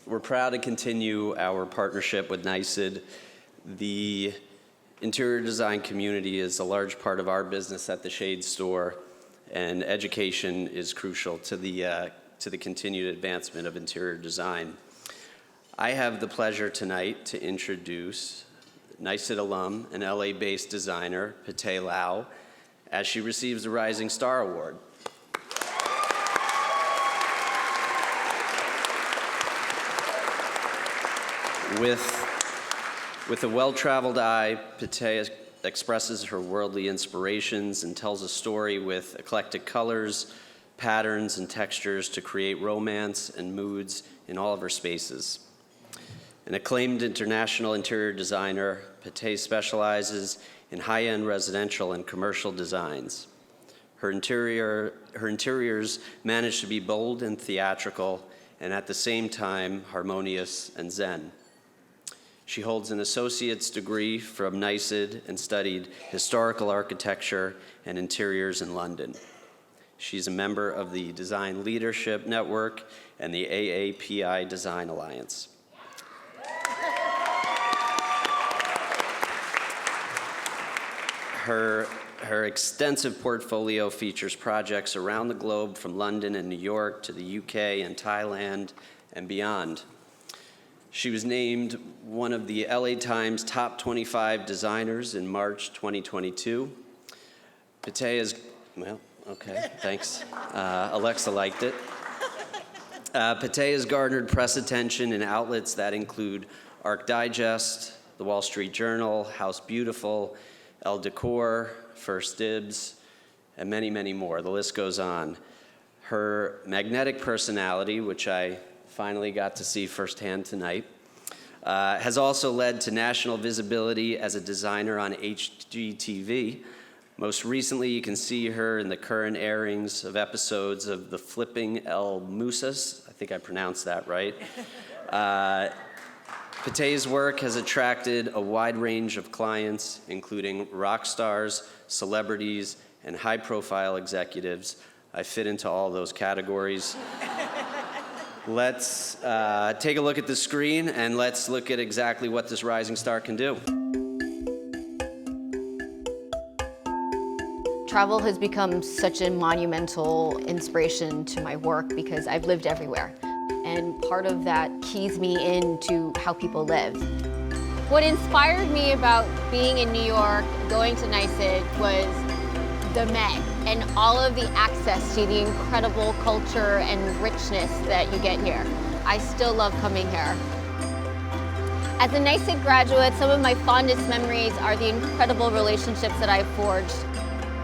We're proud to continue our partnership with NYSID. The interior design community is a large part of our business at the Shade store, and education is crucial to the continued advancement of interior design. I have the pleasure tonight to introduce NYSID alum and LA-based designer Peti as she receives the Rising Star Award. With a well-traveled eye, Peti expresses her worldly inspirations and tells a story with eclectic colors, patterns, and textures to create romance and moods in all of her spaces. An acclaimed international interior designer, Peti specializes in high-end residential and commercial designs. Her interiors manage to be bold and theatrical, and at the same time, harmonious and zen. She holds an associate's degree from NYSID and studied historical architecture and interiors in London. She's a member of the Design Leadership Network and the AAPI Design Alliance. Her extensive portfolio features projects around the globe, from London and New York to the UK and Thailand and beyond. She was named one of the LA Times top 25 designers in March 2022. Peti is, well, okay, thanks. Alexa liked it. Peti has garnered press attention in outlets that include Arc Digest, The Wall Street Journal, House Beautiful, Elle Decor, First Dibs, and many, many more. The list goes on. Her magnetic personality, which I finally got to see firsthand tonight, has also led to national visibility as a designer on HGTV. Most recently, you can see her in the current airings of episodes of The Flipping El Musas. I think I pronounced that right. Peti's work has attracted a wide range of clients, including rock stars, celebrities, and high-profile executives. I fit into all those categories. Let's take a look at the screen, and let's look at exactly what this rising star can do. Travel has become such a monumental inspiration to my work because I've lived everywhere. And part of that keys me into how people live. What inspired me about being in New York, going to NYSID, was the Met and all of the access to the incredible culture and richness that you get here. I still love coming here. As a NYSID graduate, some of my fondest memories are the incredible relationships that I've forged.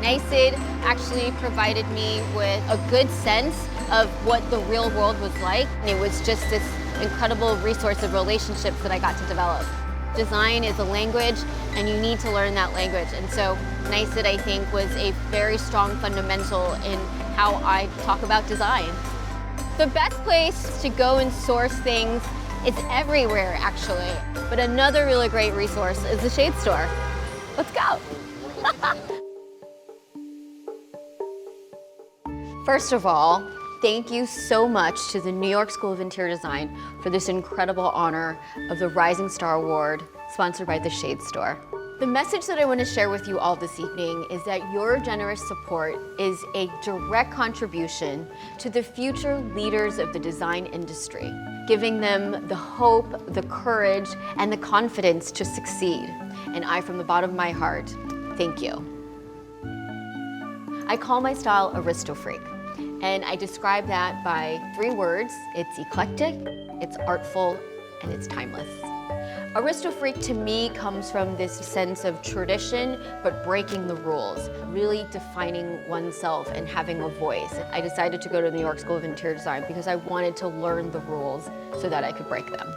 NYSID actually provided me with a good sense of what the real world was like. And it was just this incredible resource of relationships that I got to develop. Design is a language, and you need to learn that language. And so NYSID, I think, was a very strong fundamental in how I talk about design. The best place to go and source things is everywhere, actually. But another really great resource is the Shade store. Let's go. First of all, thank you so much to the New York School of Interior Design for this incredible honor of the Rising Star Award, sponsored by the Shade store. The message that I want to share with you all this evening is that your generous support is a direct contribution to the future leaders of the design industry, giving them the hope, the courage, and the confidence to succeed. And I, from the bottom of my heart, thank you. I call my style Aristofreak, and I describe that by 3 words. It's eclectic, it's artful, and it's timeless. Aristofreak to me comes from this sense of tradition, but breaking the rules, really defining oneself and having a voice. I decided to go to the New York School of Interior Design because I wanted to learn the rules so that I could break them.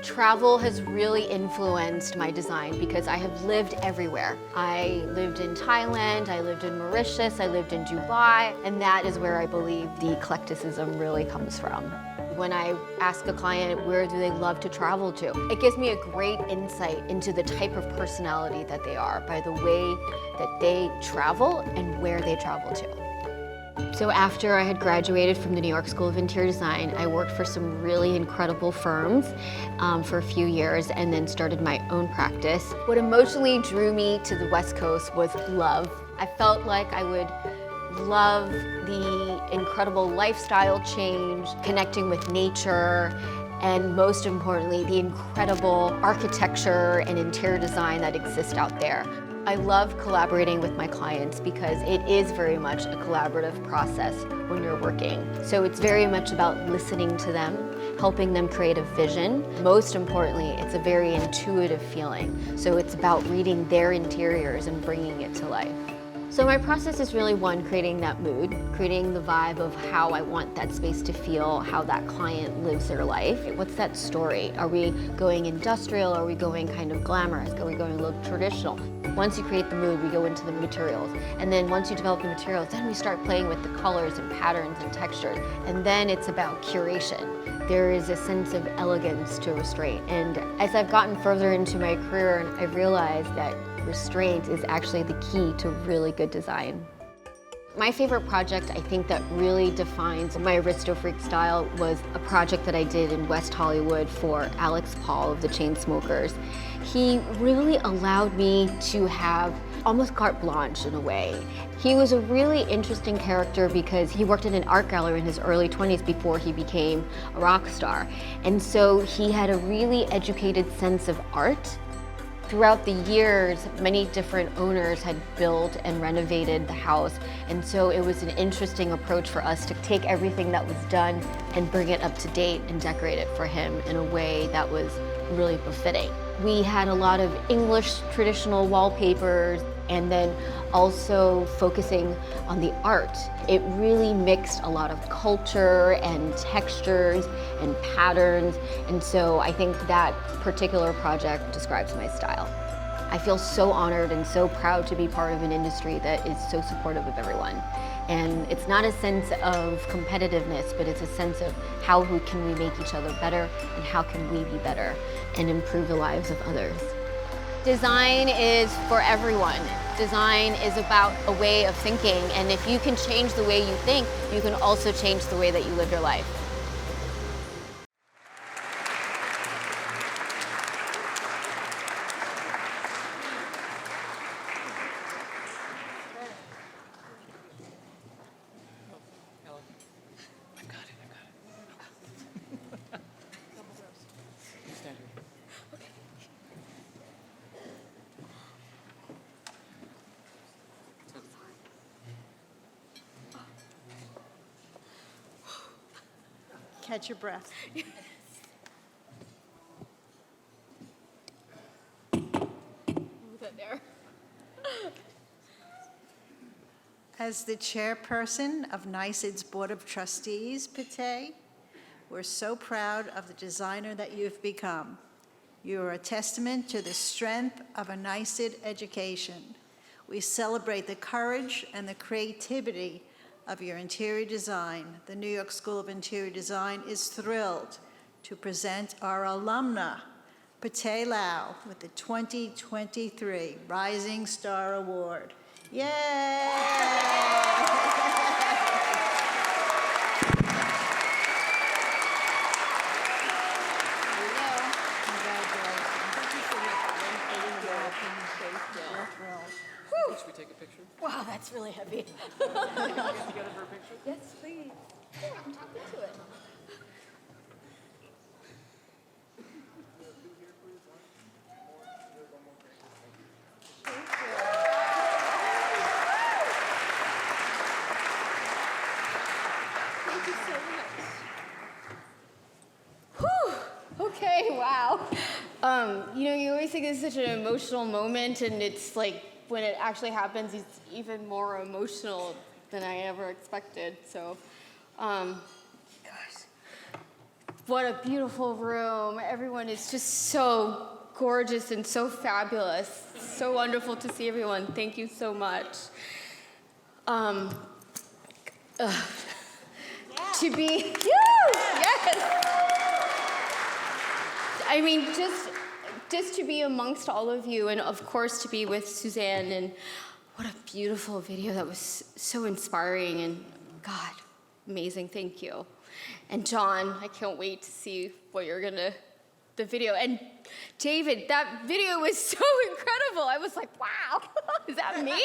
Travel has really influenced my design because I have lived everywhere. I lived in Thailand, I lived in Mauritius, I lived in Dubai, and that is where I believe the eclecticism really comes from. When I ask a client where do they love to travel to, it gives me a great insight into the type of personality that they are by the way that they travel and where they travel to. So after I had graduated from the New York School of Interior Design, I worked for some really incredible firms for a few years and then started my own practice. What emotionally drew me to the West Coast was love. I felt like I would love the incredible lifestyle change, connecting with nature, and most importantly, the incredible architecture and interior design that exists out there. I love collaborating with my clients because it is very much a collaborative process when you're working. So it's very much about listening to them, helping them create a vision. Most importantly, it's a very intuitive feeling. So it's about reading their interiors and bringing it to life. So my process is really one, creating that mood, creating the vibe of how I want that space to feel, how that client lives their life. What's that story? Are we going industrial? Are we going kind of glamorous? Are we going a little traditional? Once you create the mood, we go into the materials. And then once you develop the materials, then we start playing with the colors and patterns and textures. And then it's about curation. There is a sense of elegance to restraint. And as I've gotten further into my career, I've realized that restraint is actually the key to really good design. My favorite project, I think, that really defines my Aristo Freak style was a project that I did in West Hollywood for Alex Paul of the Chainsmokers. He really allowed me to have almost carte blanche in a way. He was a really interesting character because he worked in an art gallery in his early 20s before he became a rock star. And so he had a really educated sense of art. Throughout the years, many different owners had built and renovated the house, and so it was an interesting approach for us to take everything that was done and bring it up to date and decorate it for him in a way that was really befitting. We had a lot of English traditional wallpapers, and then also focusing on the art. It really mixed a lot of culture and textures and patterns, and so I think that particular project describes my style. I feel so honored and so proud to be part of an industry that is so supportive of everyone. And it's not a sense of competitiveness, but it's a sense of how can we make each other better and how can we be better and improve the lives of others. Design is for everyone. Design is about a way of thinking, and if you can change the way you think, you can also change the way that you live your life. Catch your breath. As the chairperson of NYSID's Board of Trustees, Peti, we're so proud of the designer that you've become. You are a testament to the strength of a NYSID education. We celebrate the courage and the creativity of your interior design. The New York School of Interior Design is thrilled to present our alumna, Peti Lau, with the 2023 Rising Star Award. Yay! Should we take a picture? Wow, that's really heavy. Get together for a picture? Yes, please. Yeah, I'm talking to it. Thank you so much. Whew. Okay, wow. You always think it's such an emotional moment, and it's like, when it actually happens, it's even more emotional than I ever expected. So, gosh, what a beautiful room. Everyone is just so gorgeous and so fabulous. So wonderful to see everyone. Thank you so much. To be, yes. I mean, just to be amongst all of you, and of course to be with Suzanne, and what a beautiful video. That was so inspiring, and God, amazing, thank you. And John, I can't wait to see what you're the video. And David, that video was so incredible. I was like, wow, is that me?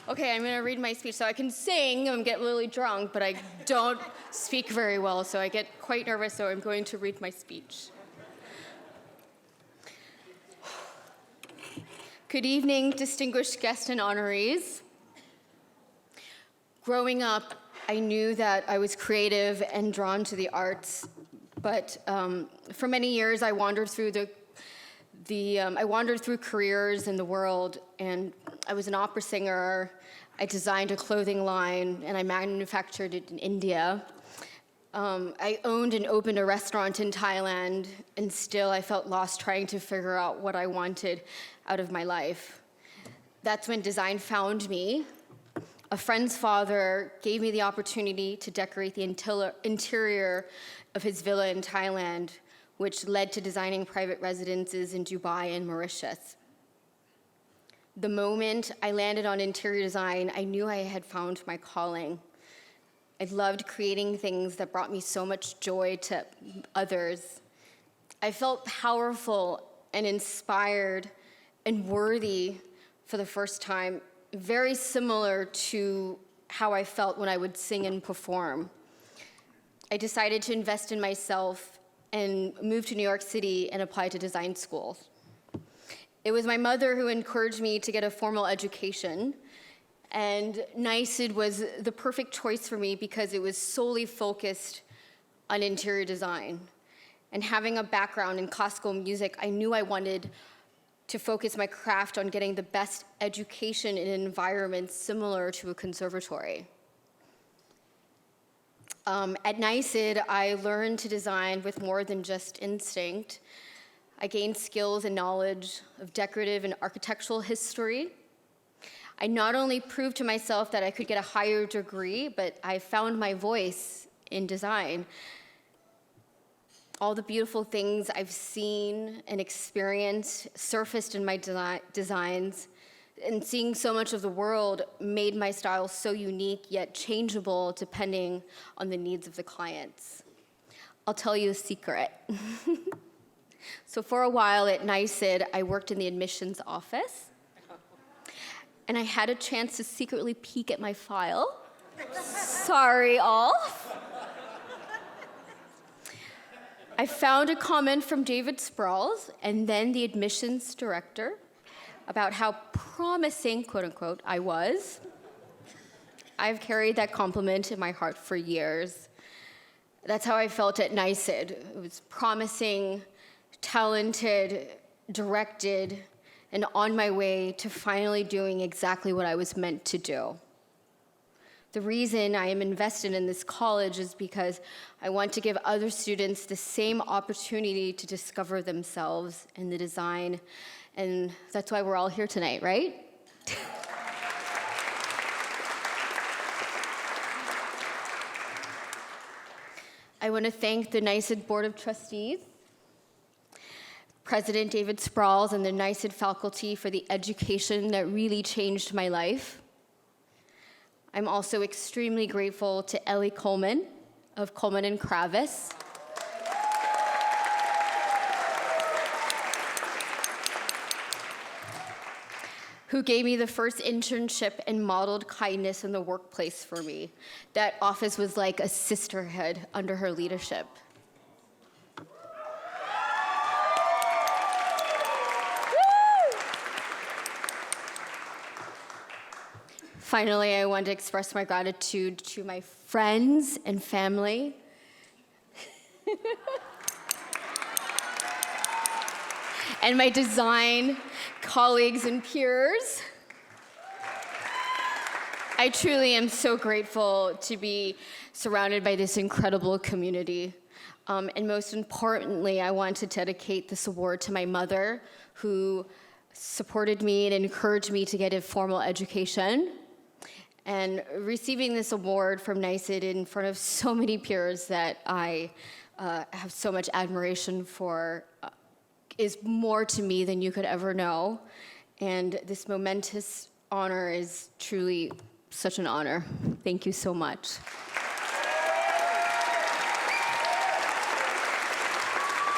Okay, I'm gonna read my speech. So I can sing and get really drunk, but I don't speak very well, so I get quite nervous, so I'm going to read my speech. Good evening, distinguished guests and honorees. Growing up, I knew that I was creative and drawn to the arts, but for many years I wandered through I wandered through careers in the world, and I was an opera singer. I designed a clothing line, and I manufactured it in India. I owned and opened a restaurant in Thailand, and still I felt lost trying to figure out what I wanted out of my life. That's when design found me. A friend's father gave me the opportunity to decorate the interior of his villa in Thailand, which led to designing private residences in Dubai and Mauritius. The moment I landed on interior design, I knew I had found my calling. I loved creating things that brought me so much joy to others. I felt powerful and inspired and worthy for the first time, very similar to how I felt when I would sing and perform. I decided to invest in myself and move to New York City and apply to design school. It was my mother who encouraged me to get a formal education, and NYSID was the perfect choice for me because it was solely focused on interior design. And having a background in classical music, I knew I wanted to focus my craft on getting the best education in an environment similar to a conservatory. At NYSID, I learned to design with more than just instinct. I gained skills and knowledge of decorative and architectural history. I not only proved to myself that I could get a higher degree, but I found my voice in design. All the beautiful things I've seen and experienced surfaced in my designs, and seeing so much of the world made my style so unique yet changeable depending on the needs of the clients. I'll tell you a secret. So for a while at NYSID, I worked in the admissions office, and I had a chance to secretly peek at my file. Sorry, all. I found a comment from David Sprouls and then the admissions director about how promising, quote unquote, I was. I've carried that compliment in my heart for years. That's how I felt at NYSID. It was promising, talented, directed, and on my way to finally doing exactly what I was meant to do. The reason I am invested in this college is because I want to give other students the same opportunity to discover themselves in the design, and that's why we're all here tonight, right? I want to thank the NYSID Board of Trustees, President David Sprouls, and the NYSID faculty for the education that really changed my life. I'm also extremely grateful to Ellie Coleman of Coleman and Kravis, who gave me the first internship and modeled kindness in the workplace for me. That office was like a sisterhood under her leadership. Finally, I want to express my gratitude to my friends and family. And my design colleagues and peers. I truly am so grateful to be surrounded by this incredible community. And most importantly, I want to dedicate this award to my mother, who supported me and encouraged me to get a formal education. And receiving this award from NYSID in front of so many peers that I have so much admiration for is more to me than you could ever know. And this momentous honor is truly such an honor. Thank you so much.